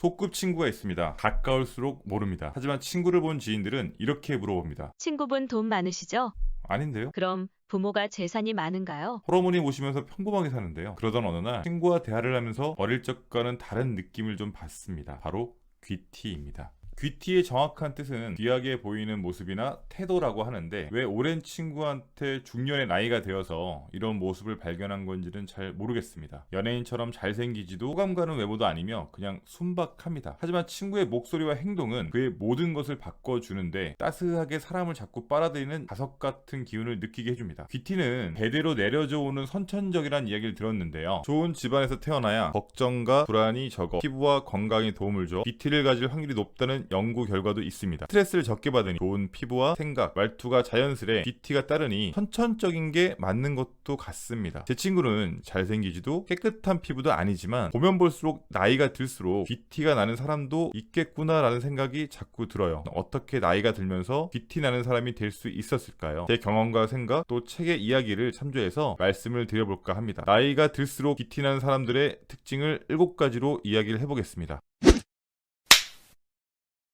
소꿉친구가 있습니다. 가까울수록 모릅니다. 하지만 친구를 본 지인들은 이렇게 물어봅니다. 친구분 돈 많으시죠? 아닌데요? 그럼 부모가 재산이 많은가요? 호러머니 모시면서 평범하게 사는데요. 그러던 어느 날 친구와 대화를 하면서 어릴 적과는 다른 느낌을 좀 받습니다. 바로 귀티입니다. 귀티의 정확한 뜻은 귀하게 보이는 모습이나 태도라고 하는데 왜 오랜 친구한테 중년의 나이가 되어서 이런 모습을 발견한 건지는 잘 모르겠습니다. 연예인처럼 잘생기지도 호감 가는 외모도 아니며 그냥 순박합니다. 하지만 친구의 목소리와 행동은 그의 모든 것을 바꿔주는데 따스하게 사람을 자꾸 빨아들이는 자석 같은 기운을 느끼게 해줍니다. 귀티는 대대로 내려져 오는 선천적이라는 이야기를 들었는데요. 좋은 집안에서 태어나야 걱정과 불안이 적어 피부와 건강에 도움을 줘 귀티를 가질 확률이 높다는 연구 결과도 있습니다. 스트레스를 적게 받으니 좋은 피부와 생각, 말투가 자연스레 귀티가 따르니 선천적인 게 맞는 것도 같습니다. 제 친구는 잘생기지도 깨끗한 피부도 아니지만 보면 볼수록 나이가 들수록 귀티가 나는 사람도 있겠구나라는 생각이 자꾸 들어요. 어떻게 나이가 들면서 귀티 나는 사람이 될 수 있었을까요? 제 경험과 생각, 또 책의 이야기를 참조해서 말씀을 드려볼까 합니다. 나이가 들수록 귀티 나는 사람들의 특징을 7가지로 이야기를 해보겠습니다.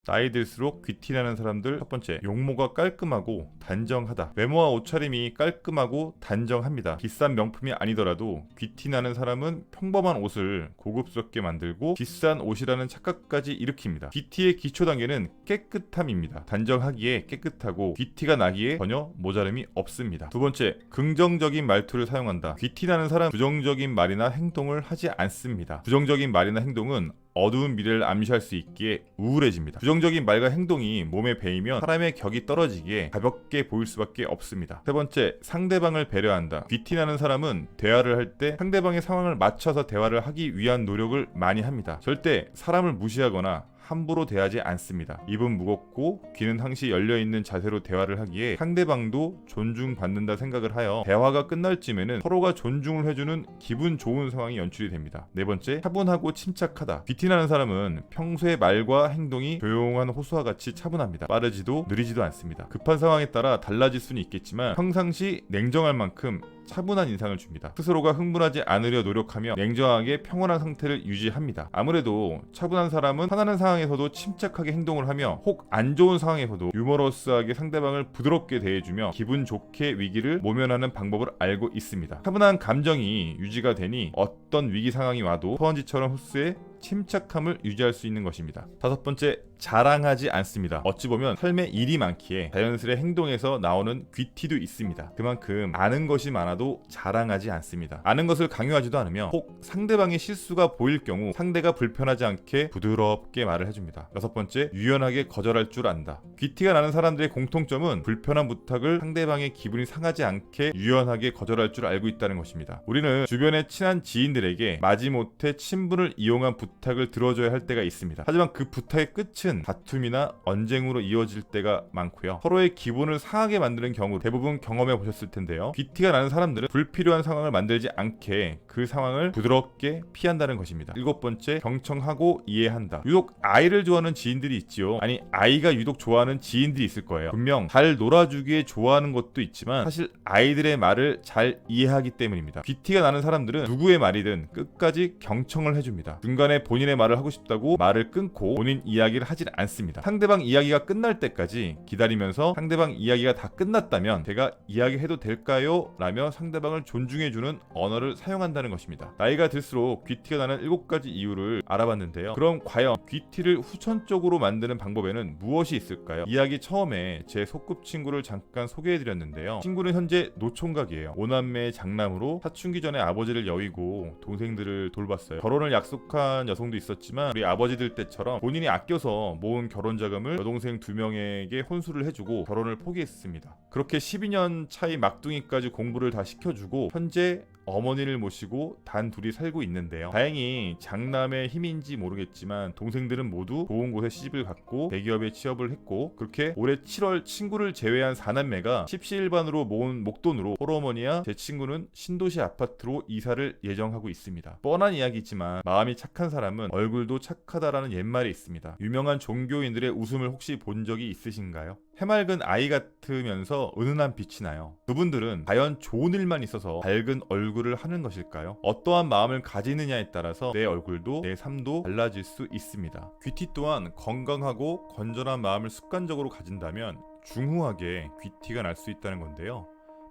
나이 들수록 귀티나는 사람들. 첫 번째, 용모가 깔끔하고 단정하다. 외모와 옷차림이 깔끔하고 단정합니다. 비싼 명품이 아니더라도 귀티나는 사람은 평범한 옷을 고급스럽게 만들고 비싼 옷이라는 착각까지 일으킵니다. 귀티의 기초 단계는 깨끗함입니다. 단정하기에 깨끗하고 귀티가 나기에 전혀 모자름이 없습니다. 두 번째, 긍정적인 말투를 사용한다. 귀티나는 사람 부정적인 말이나 행동을 하지 않습니다. 부정적인 말이나 행동은 어두운 미래를 암시할 수 있기에 우울해집니다. 부정적인 말과 행동이 몸에 배이면 사람의 격이 떨어지기에 가볍게 보일 수밖에 없습니다. 세 번째, 상대방을 배려한다. 귀티나는 사람은 대화를 할 때 상대방의 상황을 맞춰서 대화를 하기 위한 노력을 많이 합니다. 절대 사람을 무시하거나 함부로 대하지 않습니다. 입은 무겁고 귀는 항시 열려있는 자세로 대화를 하기에 상대방도 존중받는다 생각을 하여 대화가 끝날 쯤에는 서로가 존중을 해주는 기분 좋은 상황이 연출이 됩니다. 네 번째, 차분하고 침착하다. 귀티나는 사람은 평소의 말과 행동이 조용한 호수와 같이 차분합니다. 빠르지도 느리지도 않습니다. 급한 상황에 따라 달라질 수는 있겠지만 평상시 냉정할 만큼 차분한 인상을 줍니다. 스스로가 흥분하지 않으려 노력하며 냉정하게 평온한 상태를 유지합니다. 아무래도 차분한 사람은 화나는 상황에서도 침착하게 행동을 하며 혹 안 좋은 상황에서도 유머러스하게 상대방을 부드럽게 대해주며 기분 좋게 위기를 모면하는 방법을 알고 있습니다. 차분한 감정이 유지가 되니 어떤 위기 상황이 와도 스펀지처럼 흡수해 침착함을 유지할 수 있는 것입니다. 다섯 번째, 자랑하지 않습니다. 어찌 보면 삶에 일이 많기에 자연스레 행동에서 나오는 귀티도 있습니다. 그만큼 아는 것이 많아도 자랑하지 않습니다. 아는 것을 강요하지도 않으며 혹 상대방의 실수가 보일 경우 상대가 불편하지 않게 부드럽게 말을 해줍니다. 여섯 번째, 유연하게 거절할 줄 안다. 귀티가 나는 사람들의 공통점은 불편한 부탁을 상대방의 기분이 상하지 않게 유연하게 거절할 줄 알고 있다는 것입니다. 우리는 주변의 친한 지인들에게 마지못해 친분을 이용한 부탁을 들어줘야 할 때가 있습니다. 하지만 그 부탁의 끝은 다툼이나 언쟁으로 이어질 때가 많고요. 서로의 기분을 상하게 만드는 경우 대부분 경험해 보셨을 텐데요. 귀티가 나는 사람들은 불필요한 상황을 만들지 않게 그 상황을 부드럽게 피한다는 것입니다. 일곱 번째, 경청하고 이해한다. 유독 아이를 좋아하는 지인들이 있지요. 아니, 아이가 유독 좋아하는 지인들이 있을 거예요. 분명 잘 놀아주기에 좋아하는 것도 있지만 사실 아이들의 말을 잘 이해하기 때문입니다. 귀티가 나는 사람들은 누구의 말이든 끝까지 경청을 해줍니다. 중간에 본인의 말을 하고 싶다고 말을 끊고 본인 이야기를 하질 않습니다. 상대방 이야기가 끝날 때까지 기다리면서 상대방 이야기가 다 끝났다면 제가 이야기해도 될까요? 라며 상대방을 존중해주는 언어를 사용한다는 것입니다. 나이가 들수록 귀티가 나는 7가지 이유를 알아봤는데요. 그럼 과연 귀티를 후천적으로 만드는 방법에는 무엇이 있을까요? 이야기 처음에 제 소꿉친구를 잠깐 소개해드렸는데요. 친구는 현재 노총각이에요. 5남매의 장남으로 사춘기 전에 아버지를 여의고 동생들을 돌봤어요. 결혼을 약속한 여성도 있었지만 우리 아버지들 때처럼 본인이 아껴서 모은 결혼 자금을 여동생 2명에게 혼수를 해주고 결혼을 포기했습니다. 그렇게 12년 차이 막둥이까지 공부를 다 시켜주고 현재 어머니를 모시고 단 둘이 살고 있는데요. 다행히 장남의 힘인지 모르겠지만 동생들은 모두 좋은 곳에 시집을 갔고 대기업에 취업을 했고 그렇게 올해 7월 친구를 제외한 4남매가 십시일반으로 모은 목돈으로 호러머니와 제 친구는 신도시 아파트로 이사를 예정하고 있습니다. 뻔한 이야기지만 마음이 착한 사람은 얼굴도 착하다라는 옛말이 있습니다. 유명한 종교인들의 웃음을 혹시 본 적이 있으신가요? 해맑은 아이 같으면서 은은한 빛이 나요. 그분들은 과연 좋은 일만 있어서 밝은 얼굴을 하는 것일까요? 어떠한 마음을 가지느냐에 따라서 내 얼굴도 내 삶도 달라질 수 있습니다. 귀티 또한 건강하고 건전한 마음을 습관적으로 가진다면 중후하게 귀티가 날 수 있다는 건데요.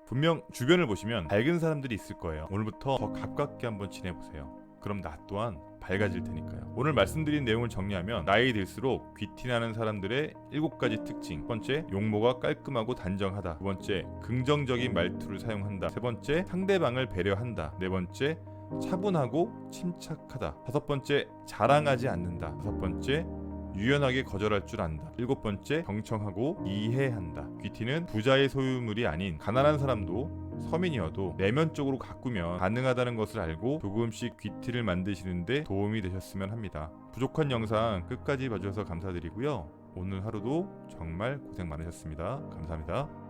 분명 주변을 보시면 밝은 사람들이 있을 거예요. 오늘부터 더 가깝게 한번 지내보세요. 그럼 나 또한 밝아질 테니까요. 오늘 말씀드린 내용을 정리하면 나이 들수록 귀티나는 사람들의 7가지 특징. 첫 번째, 용모가 깔끔하고 단정하다. 두 번째, 긍정적인 말투를 사용한다. 세 번째, 상대방을 배려한다. 네 번째, 차분하고 침착하다. 다섯 번째, 자랑하지 않는다. 다섯 번째, 유연하게 거절할 줄 안다. 일곱 번째, 경청하고 이해한다. 귀티는 부자의 소유물이 아닌 가난한 사람도 서민이어도 내면적으로 가꾸면 가능하다는 것을 알고 조금씩 귀티를 만드시는데 도움이 되셨으면 합니다. 부족한 영상 끝까지 봐주셔서 감사드리고요. 오늘 하루도 정말 고생 많으셨습니다. 감사합니다.